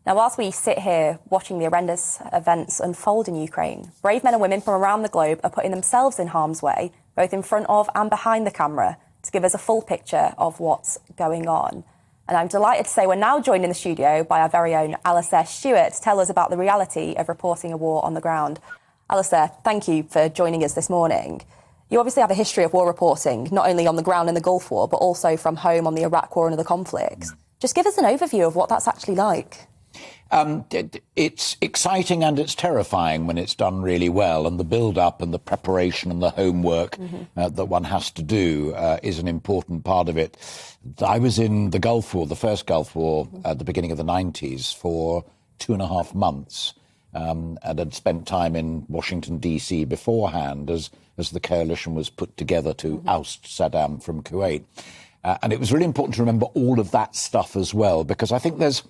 Now, whilst we sit here watching the horrendous events unfold in Ukraine, brave men and women from around the globe are putting themselves in harm's way, both in front of and behind the camera, to give us a full picture of what's going on. And I'm delighted to say we're now joined in the studio by our very own Alastair Stewart to tell us about the reality of reporting a war on the ground. Alastair, thank you for joining us this morning. You obviously have a history of war reporting, not only on the ground in the Gulf War, but also from home on the Iraq War and other conflicts. Just give us an overview of what that's actually like. It's exciting and it's terrifying when it's done really well, and the build-up and the preparation and the homework that one has to do is an important part of it. I was in the Gulf War, the first Gulf War, at the beginning of the 90s for 2.5 months, and had spent time in Washington, D.C. beforehand as the coalition was put together to oust Saddam from Kuwait. And it was really important to remember all of that stuff as well, because I think there's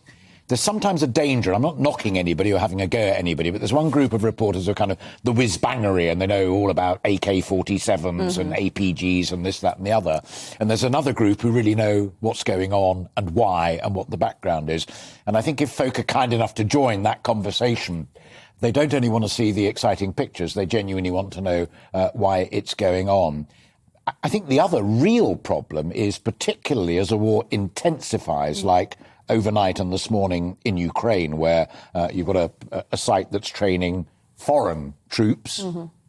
sometimes a danger. I'm not knocking anybody or having a go at anybody, but there's one group of reporters who are kind of the whiz-bangery and they know all about AK-47s and APGs and this, that and the other. And there's another group who really know what's going on and why and what the background is. And I think if folk are kind enough to join that conversation, they don't only want to see the exciting pictures, they genuinely want to know why it's going on. I think the other real problem is, particularly as a war intensifies, like overnight and this morning in Ukraine, where you've got a site that's training foreign troops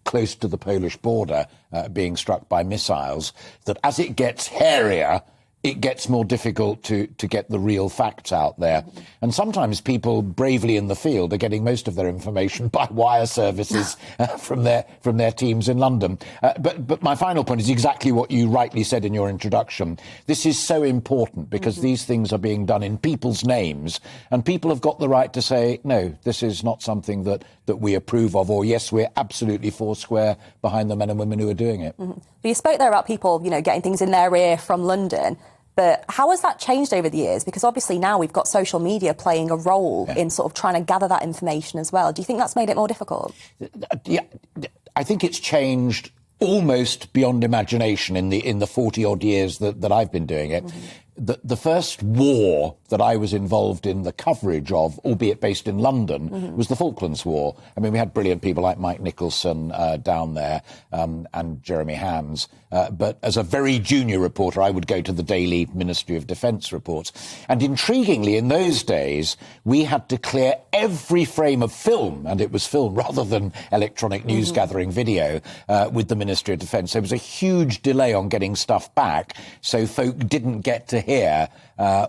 close to the Polish border being struck by missiles, that as it gets hairier, it gets more difficult to get the real facts out there. And sometimes people bravely in the field are getting most of their information by wire services from their teams in London. But my final point is exactly what you rightly said in your introduction. This is so important because these things are being done in people's names, and people have got the right to say, no, this is not something that we approve of, or yes, we're absolutely foursquare behind the men and women who are doing it. You spoke there about people, getting things in their ear from London. But how has that changed over the years? Because obviously now we've got social media playing a role in sort of trying to gather that information as well. Do you think that's made it more difficult? Yeah, I think it's changed almost beyond imagination in the 40-odd years that I've been doing it. The first war that I was involved in the coverage of, albeit based in London, was the Falklands War. I mean, we had brilliant people like Mike Nicholson down there and Jeremy Hands. But as a very junior reporter, I would go to the daily Ministry of Defence reports. And intriguingly, in those days, we had to clear every frame of film, and it was film rather than electronic news gathering video, with the Ministry of Defence. There was a huge delay on getting stuff back, so folk didn't get to hear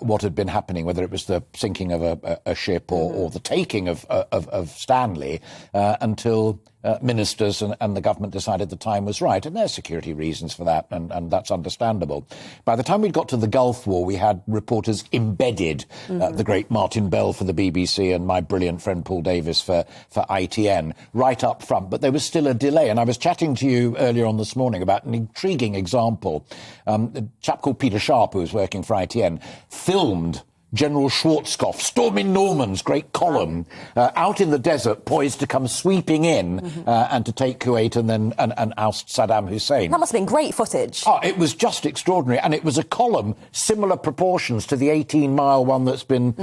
what had been happening, whether it was the sinking of a ship or the taking of Stanley, until ministers and the government decided the time was right. And there's security reasons for that, and that's understandable. By the time we'd got to the Gulf War, we had reporters embedded, the great Martin Bell for the BBC and my brilliant friend Paul Davis for ITN, right up front. But there was still a delay. And I was chatting to you earlier on this morning about an intriguing example. A chap called Peter Sharp, who was working for ITN, filmed General Schwarzkopf storming Norman's great column out in the desert, poised to come sweeping in and to take Kuwait and then and oust Saddam Hussein. That must have been great footage. Oh, it was just extraordinary. And it was a column, similar proportions to the 18-mile one that's been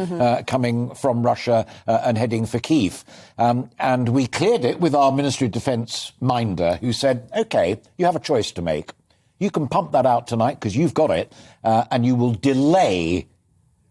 coming from Russia and heading for Kyiv. And we cleared it with our Ministry of Defence minder, who said, OK, you have a choice to make. You can pump that out tonight because you've got it, and you will delay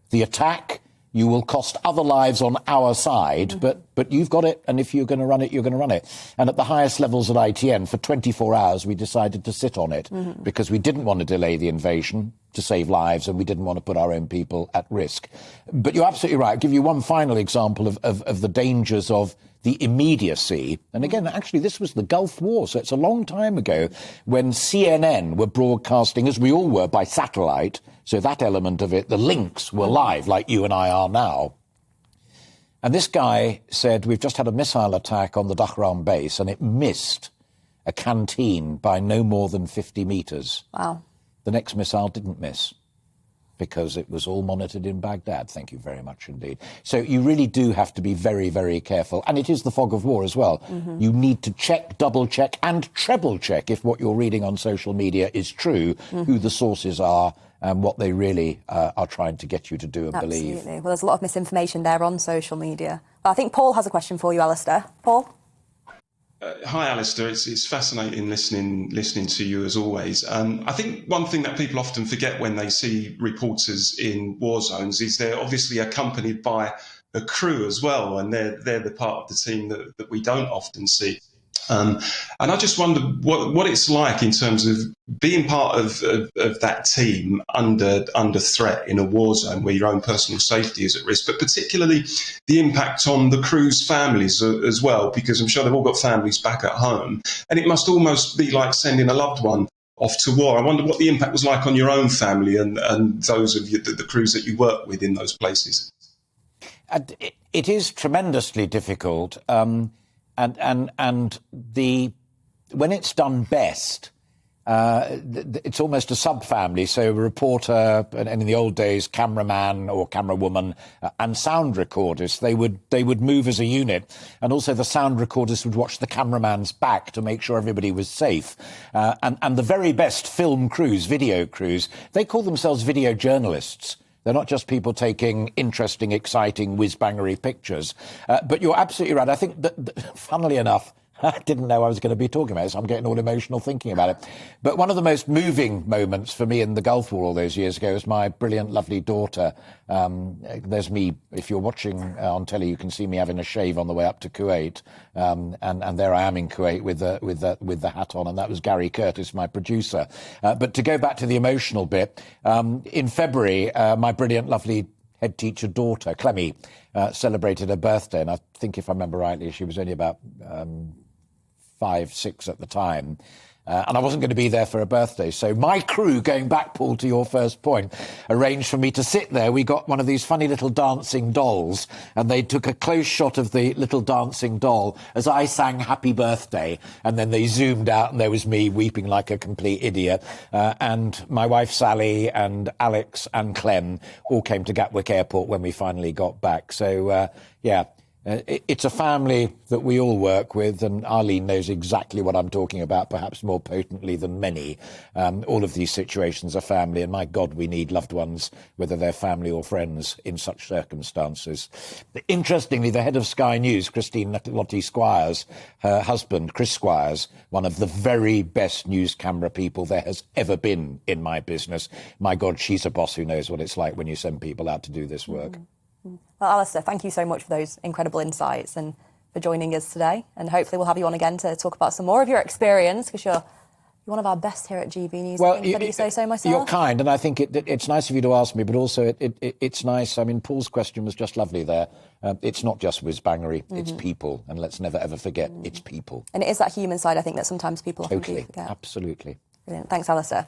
the attack. You will cost other lives on our side, but you've got it, and if you're going to run it, you're going to run it. And at the highest levels at ITN, for 24 hours, we decided to sit on it because we didn't want to delay the invasion to save lives, and we didn't want to put our own people at risk. But you're absolutely right. I'll give you one final example of the dangers of the immediacy. And again, actually, this was the Gulf War, so it's a long time ago, when CNN were broadcasting, as we all were, by satellite. So that element of it, the links were live, like you and I are now. And this guy said, we've just had a missile attack on the Dahran base, and it missed a canteen by no more than 50 metres. Wow. The next missile didn't miss, because it was all monitored in Baghdad. Thank you very much indeed. So you really do have to be very, very careful. And it is the fog of war as well. You need to check, double check and treble check if what you're reading on social media is true, who the sources are what they really are trying to get you to do and believe. Absolutely. Well, there's a lot of misinformation there on social media. But I think Paul has a question for you, Alastair. Paul? Hi, Alastair. It's fascinating listening to you as always. I think one thing that people often forget when they see reporters in war zones is they're obviously accompanied by a crew as well, and they're the part of the team that we don't often see. And I just wonder what it's like in terms of being part of that team under threat in a war zone where your own personal safety is at risk, but particularly the impact on the crew's families as well, because I'm sure they've all got families back at home. And it must almost be like sending a loved one off to war. I wonder what the impact was like on your own family and those of you, the crews that you work with in those places. It is tremendously difficult. And when it's done best, it's almost a sub-family. So a reporter, and in the old days, cameraman or camerawoman, and sound recorders, they would move as a unit. And also the sound recorders would watch the cameraman's back to make sure everybody was safe. And the very best film crews, video crews, they call themselves video journalists. They're not just people taking interesting, exciting, whiz-bangery pictures. But you're absolutely right. I think that, funnily enough, I didn't know I was going to be talking about this. I'm getting all emotional thinking about it. But one of the most moving moments for me in the Gulf War all those years ago was my brilliant, lovely daughter. There's me. If you're watching on telly, you can see me having a shave on the way up to Kuwait. And there I am in Kuwait with the hat on. And that was Gary Curtis, my producer. But to go back to the emotional bit, in February, my brilliant, lovely head teacher daughter, Clemmy, celebrated her birthday. And I think, if I remember rightly, she was only about 5, 6 at the time. And I wasn't going to be there for her birthday. So my crew, going back, Paul, to your first point, arranged for me to sit there. We got one of these funny little dancing dolls, and they took a close shot of the little dancing doll as I sang Happy Birthday. And then they zoomed out, and there was me weeping like a complete idiot. And my wife, Sally, and Alex and Clem all came to Gatwick Airport when we finally got back. So, yeah. It's a family that we all work with, and Arlene knows exactly what I'm talking about, perhaps more potently than many. All of these situations are family, and my God, we need loved ones, whether they're family or friends, in such circumstances. Interestingly, the head of Sky News, Christine Lottie Squires, her husband, Chris Squires, one of the very best news camera people there has ever been in my business. My God, she's a boss who knows what it's like when you send people out to do this work. Mm-hmm. Well, Alastair, thank you so much for those incredible insights and for joining us today. And hopefully we'll have you on again to talk about some more of your experience, because you're one of our best here at GBNews. Well, I think, you say so myself. You're kind, and I think it's nice of you to ask me, but also it's nice. I mean, Paul's question was just lovely there. It's not just whiz-bangery, it's people. And let's never, ever forget, it's people. And it is that human side, I think, that sometimes people often do forget. Absolutely. Brilliant. Thanks, Alastair.